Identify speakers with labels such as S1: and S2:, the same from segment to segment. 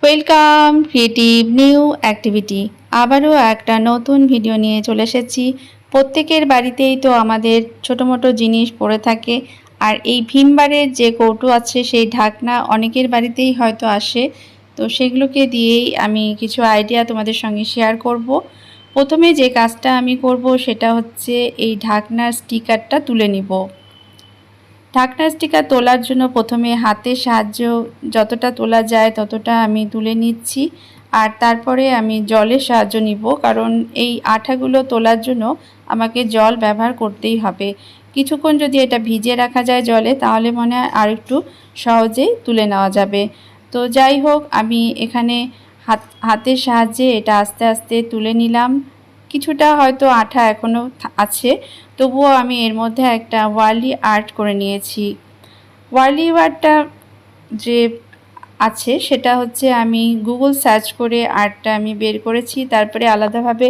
S1: Welcome creative new activity. আবারও একটা নতুন ভিডিও নিয়ে চলে এসেছি। প্রত্যেকের বাড়িতেই তো আমাদের ছোটো মোটো জিনিস পড়ে থাকে, আর এই ভীমবারের যে কৌটো আছে সেই ঢাকনা অনেকের বাড়িতেই হয়তো আসে। তো সেগুলোকে দিয়েই আমি কিছু আইডিয়া তোমাদের সঙ্গে শেয়ার করব। প্রথমে যে কাজটা আমি করব সেটা হচ্ছে এই ঢাকনার স্টিকারটা তুলে নিব। ঢাকনা স্টিকার তোলার জন্য প্রথমে হাতের সাহায্য যতটা তোলা যায় ততটা আমি তুলে নিচ্ছি, আর তারপরে আমি জলের সাহায্য নিব, কারণ এই আঠাগুলো তোলার জন্য আমাকে জল ব্যবহার করতেই হবে। কিছুক্ষণ যদি এটা ভিজিয়ে রাখা যায় জলে, তাহলে মনে হয় আর একটু সহজেই তুলে নেওয়া যাবে। তো যাই হোক, আমি এখানে হাতের সাহায্যে এটা আস্তে আস্তে তুলে নিলাম। কিছুটা হয়তো আঠা এখনও আছে, তবুও আমি এর মধ্যে একটা ওয়ার্লি আর্ট করে নিয়েছি। ওয়ার্লি আর্টটা যে আছে সেটা হচ্ছে আমি গুগল সার্চ করে আর্টটা আমি বের করেছি, তারপরে আলাদাভাবে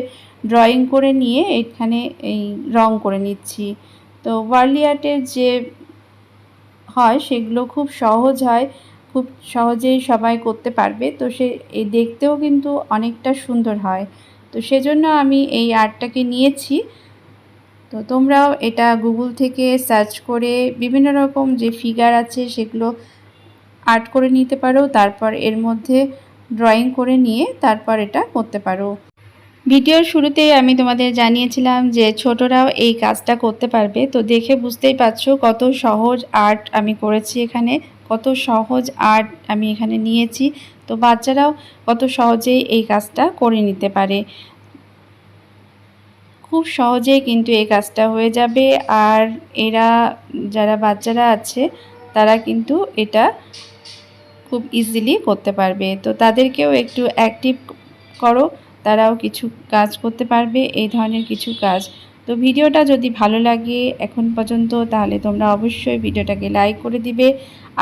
S1: ড্রয়িং করে নিয়ে এখানে এই রং করে নিচ্ছি। তো ওয়ার্লি আর্টের যে হয় সেগুলো খুব সহজ হয়, খুব সহজেই সবাই করতে পারবে। তো সে দেখতেও কিন্তু অনেকটা সুন্দর হয়। তো সেজন্য আমি এই আর্টটাকে নিয়েছি। তো তোমরাও এটা গুগল থেকে সার্চ করে বিভিন্ন রকম যে ফিগার আছে সেগুলো আর্ট করে নিতে পারো, তারপর এর মধ্যে ড্রয়িং করে নিয়ে তারপর এটা করতে পারো। ভিডিওর শুরুতেই আমি তোমাদের জানিয়েছিলাম যে ছোটরাও এই কাজটা করতে পারবে। তো দেখে বুঝতেই পারছো কত সহজ আর্ট আমি করেছি এখানে, কত সহজ আর্ট আমি এখানে নিয়েছি। তো বাচ্চারাও কত সহজেই এই কাজটা করে নিতে পারে। খুব সহজেই কিন্তু এই কাজটা হয়ে যাবে, আর এরা যারা বাচ্চারা আছে তারা কিন্তু এটা খুব ইজিলি করতে পারবে। তো তাদেরকেও একটু অ্যাক্টিভ করো, তারাও কিছু কাজ করতে পারবে, এই ধরনের কিছু কাজ। তো ভিডিওটা যদি ভালো লাগে এখন পর্যন্ত, তাহলে তোমরা অবশ্যই ভিডিওটাকে লাইক করে দিবে।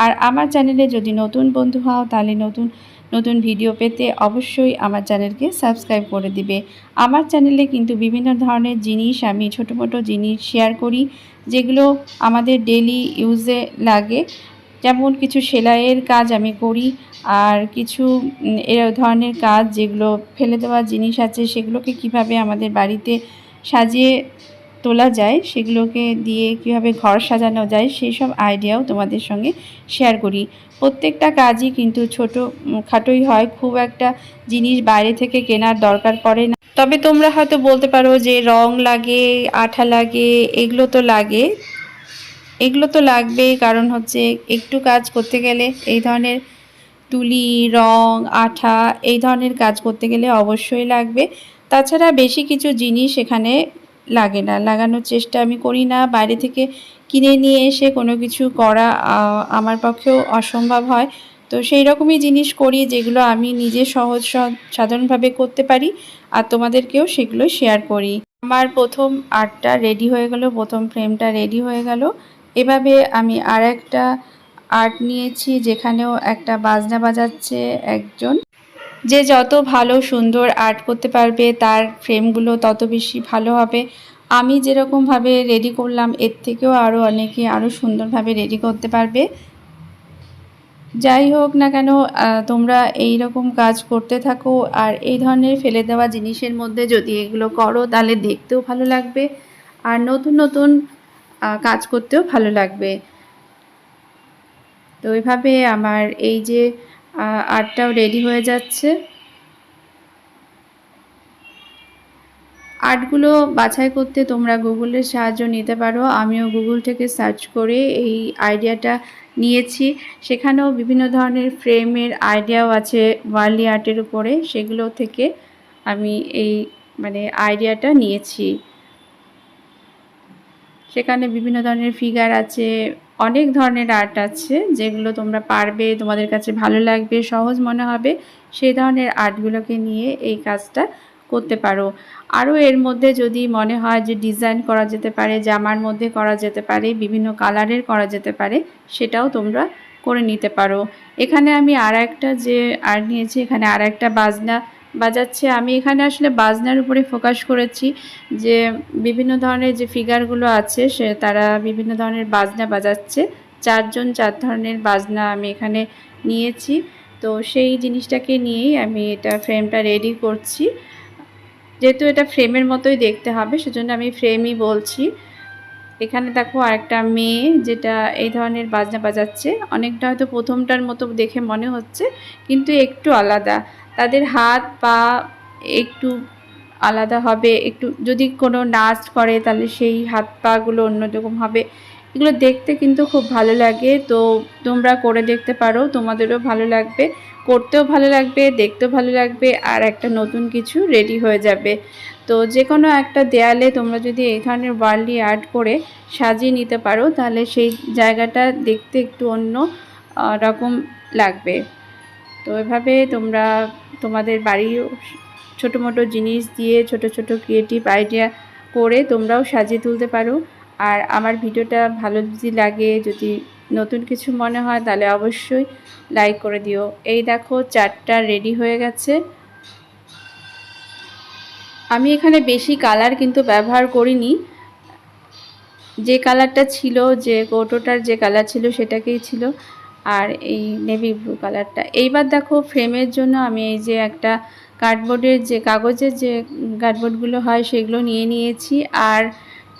S1: আর আমার চ্যানেলে যদি নতুন বন্ধু হও, তাহলে নতুন নতুন ভিডিও পেতে অবশ্যই আমার চ্যানেলকে সাবস্ক্রাইব করে দিবে। আমার চ্যানেলে কিন্তু বিভিন্ন ধরনের জিনিস, আমি ছোটো মোটো জিনিস শেয়ার করি যেগুলো আমাদের ডেলি ইউজে লাগে। যেমন কিছু সেলাইয়ের কাজ আমি করি, আর কিছু এ ধরনের কাজ যেগুলো ফেলে দেওয়া জিনিস আছে সেগুলোকে কিভাবে আমাদের বাড়িতে সাজিয়ে তোলা যায়, সেগুলোকে দিয়ে কিভাবে ঘর সাজানো যায়, সেই সব আইডিয়াও তোমাদের সঙ্গে শেয়ার করি। প্রত্যেকটা কাজই কিন্তু ছোটো খাটোই হয়, খুব একটা জিনিস বাইরে থেকে কেনার দরকার পড়ে না। তবে তোমরা হয়তো বলতে পারো যে রং লাগে, আঠা লাগে, এগুলো তো লাগবেই, কারণ হচ্ছে একটু কাজ করতে গেলে এই ধরনের তুলি, রং, আঠা এই ধরনের কাজ করতে গেলে অবশ্যই লাগবে। তাছাড়া বেশি কিছু জিনিস এখানে লাগে না, লাগানোর চেষ্টা আমি করি না। বাইরে থেকে কিনে নিয়ে এসে কোনো কিছু করা আমার পক্ষেও অসম্ভব হয়। তো সেই রকমই জিনিস করি যেগুলো আমি নিজে সহজ সাধারণভাবে করতে পারি, আর তোমাদেরকেও সেগুলো শেয়ার করি। আমার প্রথম আর্টটা রেডি হয়ে গেল, প্রথম ফ্রেমটা রেডি হয়ে গেল। এভাবে আমি আর একটা আর্ট নিয়েছি যেখানেও একটা বাজনা বাজাচ্ছে একজন। যে যত ভালো সুন্দর আর্ট করতে পারবে তার ফ্রেমগুলো তত বেশি ভালো হবে। আমি যেরকমভাবে রেডি করলাম এর থেকেও আরও অনেকে আরও সুন্দরভাবে রেডি করতে পারবে। যাই হোক না কেন, তোমরা এই রকম কাজ করতে থাকো, আর এই ধরনের ফেলে দেওয়া জিনিসের মধ্যে যদি এগুলো করো তাহলে দেখতেও ভালো লাগবে, আর নতুন নতুন কাজ করতেও ভালো লাগবে। তো এইভাবে আমার এই যে আর্টটাও রেডি হয়ে যাচ্ছে। আর্টগুলো বাছাই করতে তোমরা গুগলের সাহায্য নিতে পারো। আমিও গুগল থেকে সার্চ করে এই আইডিয়াটা নিয়েছি। সেখানেও বিভিন্ন ধরনের ফ্রেমের আইডিয়াও আছে ওয়ার্লি আর্টের উপরে, সেগুলো থেকে আমি এই আইডিয়াটা নিয়েছি। সেখানে বিভিন্ন ধরনের ফিগার আছে, অনেক ধরনের আর্ট আছে যেগুলো তোমরা পারবে, তোমাদের কাছে ভালো লাগবে, সহজ মনে হবে, সেই ধরনের আর্টগুলোকে নিয়ে এই কাজটা করতে পারো। আরও এর মধ্যে যদি মনে হয় যে ডিজাইন করা যেতে পারে, জামার মধ্যে করা যেতে পারে, বিভিন্ন কালারের করা যেতে পারে, সেটাও তোমরা করে নিতে পারো। এখানে আমি আর একটা যে আর্ট নিয়েছি, এখানে আর একটা বাজনা বাজাচ্ছে। আমি এখানে আসলে বাজনার উপরে ফোকাস করেছি, যে বিভিন্ন ধরনের যে ফিগারগুলো আছে তারা বিভিন্ন ধরনের বাজনা বাজাচ্ছে। চার ধরনের বাজনা আমি এখানে নিয়েছি। তো সেই জিনিসটাকে নিয়েই আমি এটা ফ্রেমটা রেডি করছি। যেহেতু এটা ফ্রেমের মতোই দেখতে হবে সেজন্য আমি ফ্রেমই বলছি। এখানে দেখো আরেকটা মেয়ে যেটা এই ধরনের বাজনা বাজাচ্ছে, অনেকটা হয়তো প্রথমটার মতো দেখে মনে হচ্ছে কিন্তু একটু আলাদা। তাদের হাত পা একটু আলাদা হবে, একটু যদি কোনো নাচ করে তাহলে সেই হাত পাগুলো অন্যরকম হবে। এগুলো দেখতে কিন্তু খুব ভালো লাগে, তো তোমরা করে দেখতে পারো, তোমাদেরও ভালো লাগবে, করতেও ভালো লাগবে, দেখতেও ভালো লাগবে, আর একটা নতুন কিছু রেডি হয়ে যাবে। তো যে কোনো একটা দেয়ালে তোমরা যদি এই ধরনের ওয়ার্লি আর্ট করে সাজিয়ে নিতে পারো তাহলে সেই জায়গাটা দেখতে একটু অন্য রকম লাগবে। তো এভাবে তোমরা তোমাদের বাড়ির ছোটো মোটো জিনিস দিয়ে ছোট ছোট ক্রিয়েটিভ আইডিয়া করে তোমরাও সাজিয়ে তুলতে পারো। আর আমার ভিডিওটা ভালো যদি লাগে, যদি নতুন কিছু মনে হয় তাহলে অবশ্যই লাইক করে দিও। এই দেখো চারটা রেডি হয়ে গেছে। আমি এখানে বেশি কালার কিন্তু ব্যবহার করিনি, যে কালারটা ছিল, যে কৌটোটার যে কালার ছিল সেটাকেই ছিল, আর এই নেভি ব্লু কালারটা। এইবার দেখো ফ্রেমের জন্য আমি এই যে একটা কার্ডবোর্ডের যে কাগজের যে কার্ডবোর্ডগুলো হয় সেগুলো নিয়ে নিয়েছি। আর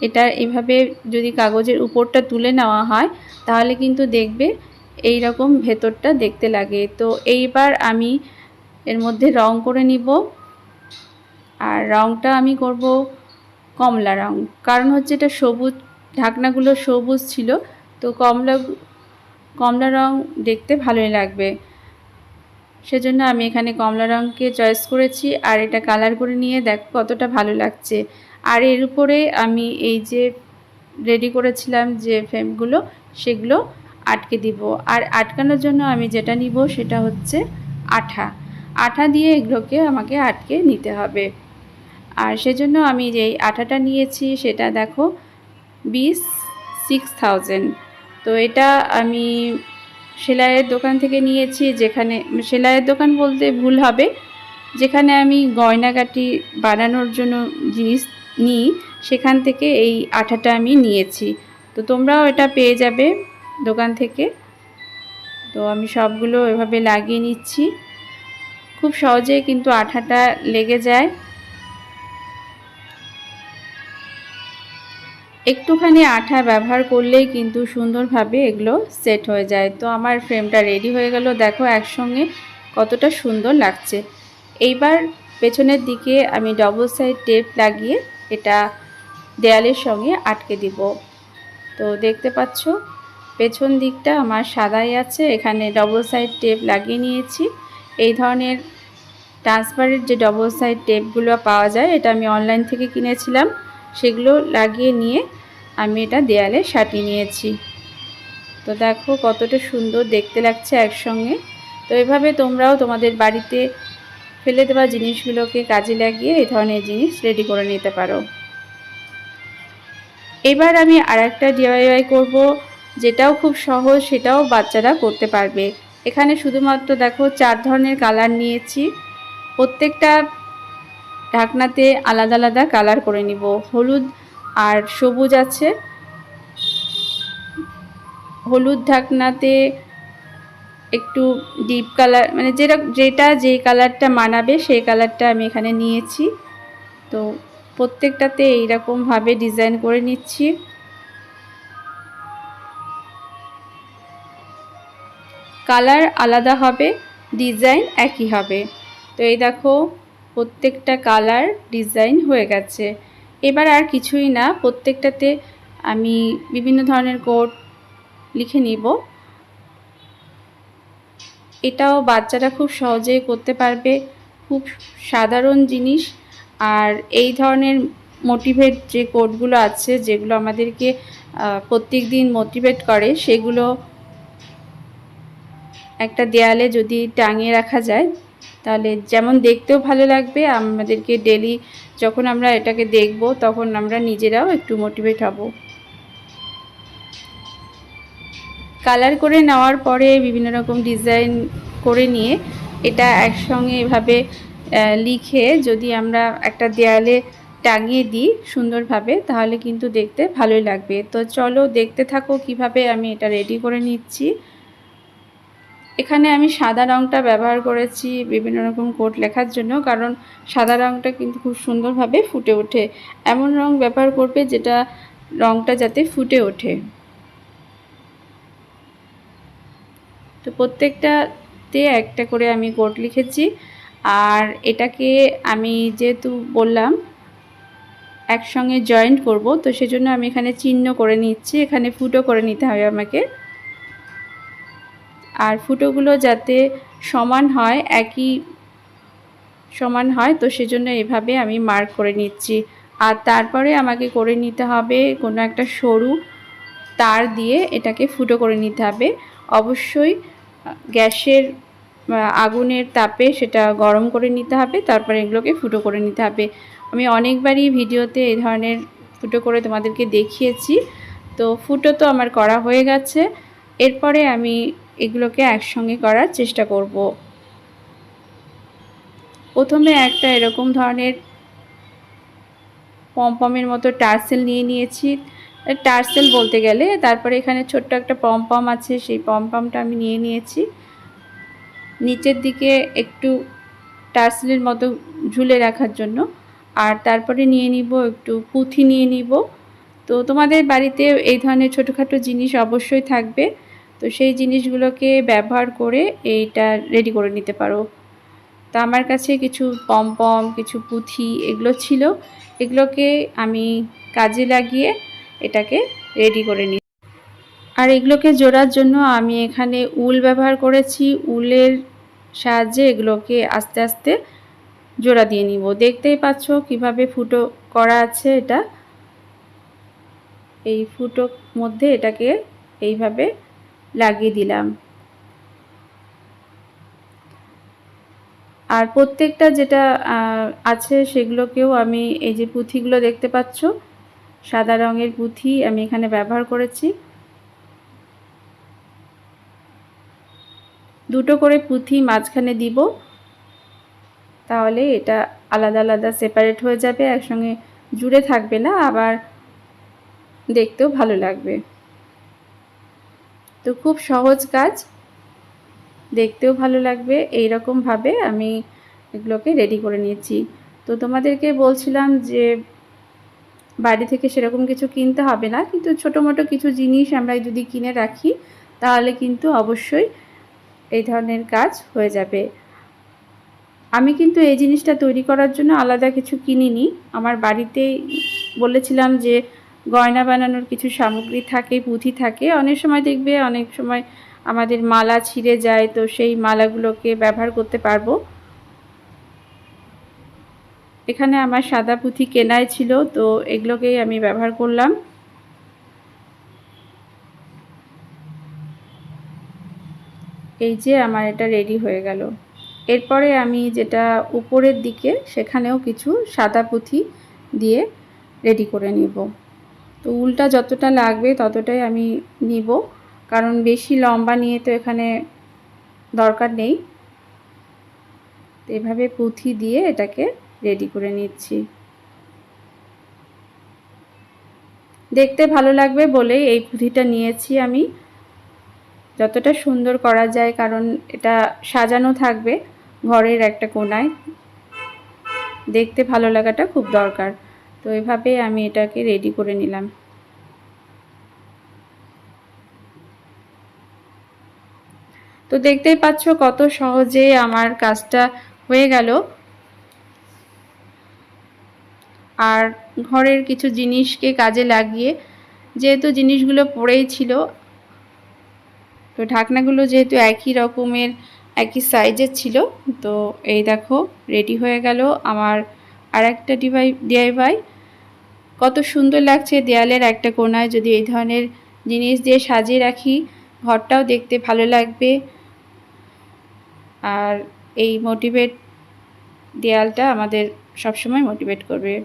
S1: এটা এভাবে যদি কাগজের উপরটা তুলে নেওয়া হয় তাহলে কিন্তু দেখবে এই রকম ভেতরটা দেখতে লাগে। তো এইবার আমি এর মধ্যে রং করে নিব, আর রংটা আমি করব কমলা রং, কারণ হচ্ছে এটা সবুজ, ঢাকনাগুলো সবুজ ছিল, তো কমলা রং দেখতে ভালোই লাগবে, সেজন্য আমি এখানে কমলা রঙকে চয়েস করেছি। আর এটা কালার করে নিয়ে দেখো কতটা ভালো লাগছে। আর এর উপরে আমি এই যে রেডি করেছিলাম যে ফ্রেমগুলো সেগুলো আটকে দিব। আর আটকানোর জন্য আমি যেটা নিব সেটা হচ্ছে আঠা। আঠা দিয়ে এগুলোকে আমাকে আটকে নিতে হবে। আর সেজন্য আমি যেই আঠাটা নিয়েছি সেটা দেখো 6000। তো এটা আমি সেলাইয়ের দোকান থেকে নিয়েছি, যেখানে সেলাইয়ের দোকান বলতে ভুল হবে, যেখানে আমি গয়নাগাটি বানানোর জন্য জিনিস নিই সেখান থেকে এই আঠাটা আমি নিয়েছি। তো তোমরাও এটা পেয়ে যাবে দোকান থেকে। তো আমি সবগুলো এভাবে লাগিয়ে নিচ্ছি, খুব সহজেই কিন্তু আঠাটা লেগে যায়। একটুখানি আঠা ব্যবহার করলেই কিন্তু সুন্দরভাবে এগুলো সেট হয়ে যায়। তো আমার ফ্রেমটা রেডি হয়ে গেল, দেখো একসঙ্গে কতটা সুন্দর লাগছে। এইবার পেছনের দিকে আমি ডবল সাইড টেপ লাগিয়ে এটা দেয়ালের সঙ্গে আটকে দিব। তো দেখতে পাচ্ছ পেছন দিকটা আমার সাদাই আছে, এখানে ডবল সাইড টেপ লাগিয়ে নিয়েছি। এই ধরনের ট্রান্সপারেন্ট যে ডবল সাইড টেপগুলো পাওয়া যায়, এটা আমি অনলাইন থেকে কিনেছিলাম, সেগুলো লাগিয়ে নিয়ে আমি এটা দেয়ালে সাটিয়ে নিয়েছি। তো দেখো কতটা সুন্দর দেখতে লাগছে একসঙ্গে। তো এভাবে তোমরাও তোমাদের বাড়িতে ফেলে দেওয়া জিনিসগুলোকে কাজে লাগিয়ে এই ধরনের জিনিস রেডি করে নিতে পারো। এবার আমি আরেকটা ডিআইওয়াই করব, যেটাও খুব সহজ, সেটাও বাচ্চারা করতে পারবে। এখানে শুধুমাত্র দেখো 4 ধরনের কালার নিয়েছি, প্রত্যেকটা ঢাকনাতে আলাদা আলাদা কালার করে নিব। হলুদ আর সবুজ আছে, হলুদ ঢাকনাতে একটু ডিপ কালার, মানে যেটা যেই কালারটা মানাবে সেই কালারটা আমি এখানে নিয়েছি। তো প্রত্যেকটাতে এইরকমভাবে ডিজাইন করে নিচ্ছি। কালার আলাদা হবে, ডিজাইন একই হবে। তো এই দেখো প্রত্যেকটা কালার ডিজাইন হয়ে গেছে। এবার আর কিছুই না, প্রত্যেকটাতে আমি বিভিন্ন ধরনের কোড লিখে নিব। এটাও বাচ্চারা খুব সহজেই করতে পারবে, খুব সাধারণ জিনিস। আর এই ধরনের মোটিভেট যে কোডগুলো আছে, যেগুলো আমাদেরকে প্রত্যেক দিন মোটিভেট করে, সেগুলো একটা দেয়ালে যদি টাঙিয়ে রাখা যায় তাহলে যেমন দেখতেও ভালো লাগবে, আমাদেরকে ডেলি যখন আমরা এটাকে দেখব তখন আমরা নিজেরাও একটু মোটিভেট হব। কালার করে নেওয়ার পরে বিভিন্ন রকম ডিজাইন করে নিয়ে এটা একসঙ্গে এভাবে লিখে যদি আমরা একটা দেয়ালে টাঙিয়ে দিই সুন্দরভাবে, তাহলে কিন্তু দেখতে ভালোই লাগবে। তো চলো দেখতে থাকো কিভাবে আমি এটা রেডি করে নিচ্ছি। এখানে আমি সাদা রঙটা ব্যবহার করেছি বিভিন্ন রকম কোড লেখার জন্য, কারণ সাদা রঙটা কিন্তু খুব সুন্দরভাবে ফুটে ওঠে। এমন রং ব্যবহার করবে যেটা রঙটা যাতে ফুটে ওঠে। তো প্রত্যেকটাতে একটা করে আমি কোড লিখেছি। আর এটাকে আমি যেহেতু বললাম একসঙ্গে জয়েন্ট করব, তো সেজন্য আমি এখানে চিহ্ন করে নিচ্ছি। এখানে ফুটো করে নিতে হবে আমাকে। আর ফুটোগুলো যাতে সমান হয়, একই সমান হয়, তো সেজন্য এভাবে আমি মার্ক করে নিচ্ছি। আর তারপরে আমাকে করে নিতে হবে কোনো একটা সরু তার দিয়ে এটাকে ফুটো করে নিতে হবে। অবশ্যই গ্যাসের আগুনের তাপে সেটা গরম করে নিতে হবে, তারপরে এগুলোকে ফুটো করে নিতে হবে। আমি অনেকবারই ভিডিওতে এই ধরনের ফুটো করে তোমাদেরকে দেখিয়েছি। তো ফুটো তো আমার করা হয়ে গেছে। এরপরে আমি এগুলোকে একসঙ্গে করার চেষ্টা করব। প্রথমে একটা এরকম ধরনের পমপমের মতো টার্সেল নিয়ে নিয়েছি। টার্সেল বলতে গেলে তারপরে এখানে ছোট্ট একটা পমপম আছে, সেই পমপমটা আমি নিয়ে নিয়েছি। নিচের দিকে একটু টার্সেলের মতো ঝুলে রাখার জন্য। আর তারপরে নিয়ে নিব একটু পুঁথি নিয়ে নিব। তো তোমাদের বাড়িতে এই ধরনের ছোটোখাটো জিনিস অবশ্যই থাকবে, তো সেই জিনিসগুলোকে ব্যবহার করে এইটা রেডি করে নিতে পারো। তো আমার কাছে কিছু পমপম, কিছু পুঁথি এগুলো ছিল, এগুলোকে আমি কাজে লাগিয়ে এটাকে রেডি করে নিই। আর এগুলোকে জোড়ার জন্য আমি এখানে উল ব্যবহার করেছি। উলের সাহায্যে এগুলোকে আস্তে আস্তে জোড়া দিয়ে নিব। দেখতেই পাচ্ছ কিভাবে ফুটো করা আছে। এটা এই ফুটোর মধ্যে এটাকে এইভাবে লাগিয়ে দিলাম। আর প্রত্যেকটা যেটা আছে সেগুলোকেও আমি এই যে পুঁথিগুলো দেখতে পাচ্ছ, সাদা রঙের পুঁথি আমি এখানে ব্যবহার করেছি। দুটো করে পুঁথি মাঝখানে দিব, তাহলে এটা আলাদা আলাদা সেপারেট হয়ে যাবে, একসঙ্গে জুড়ে থাকবে না, আবার দেখতেও ভালো লাগবে। তো খুব সহজ কাজ, দেখতেও ভালো লাগবে। এই রকমভাবে আমি এগুলোকে রেডি করে নিয়েছি। তো তোমাদেরকে বলছিলাম যে বাড়ি থেকে সেরকম কিছু কিনতে হবে না, কিন্তু ছোটো মোটো কিছু জিনিস আমরা যদি কিনে রাখি তাহলে কিন্তু অবশ্যই এই ধরনের কাজ হয়ে যাবে। আমি কিন্তু এই জিনিসটা তৈরি করার জন্য আলাদা কিছু কিনিনি। আমার বাড়িতেই বলেছিলাম যে গয়না বানানোর কিছু সামগ্রী থাকে, পুঁথি থাকে। অনেক সময় দেখবে অনেক সময় আমাদের মালা ছিঁড়ে যায়, তো সেই মালাগুলোকে ব্যবহার করতে পারবো। এখানে আমার সাদা পুঁথি কেনাই ছিল, তো এগুলোকেই আমি ব্যবহার করলাম। এই যে আমার এটা রেডি হয়ে গেল। এরপরে আমি যেটা উপরের দিকে সেখানেও কিছু সাদা পুঁথি দিয়ে রেডি করে নিব। তো উলটা যতটা লাগবে ততটাই আমি নিব, কারণ বেশি লম্বা নিয়ে তো এখানে দরকার নেই। তো এভাবে পুঁথি দিয়ে এটাকে রেডি করে নিচ্ছি। দেখতে ভালো লাগবে বলেই এই পুঁথিটা নিয়েছি আমি, যতটা সুন্দর করা যায়, কারণ এটা সাজানো থাকবে ঘরের একটা কোণায়, দেখতে ভালো লাগাটা খুব দরকার। তো এভাবে আমি এটাকে রেডি করে নিলাম। তো দেখতেই পাচ্ছ কত সহজে আমার কাজটা হয়ে গেল। আর ঘরের কিছু জিনিসকে কাজে লাগিয়ে, যেহেতু জিনিসগুলো পড়েই ছিল, তো ঢাকনাগুলো যেহেতু একই রকমের একই সাইজের ছিল, তো এই দেখো রেডি হয়ে গেল আমার আর একটা ডিআইওয়াই। কত সুন্দর লাগছে দেয়ালের একটা কোণায় যদি এই ধরনের জিনিস দিয়ে সাজিয়ে রাখি, ঘরটাও দেখতে ভালো লাগবে। আর এই মোটিভেট দেয়ালটা আমাদের সবসময় মোটিভেট করবে।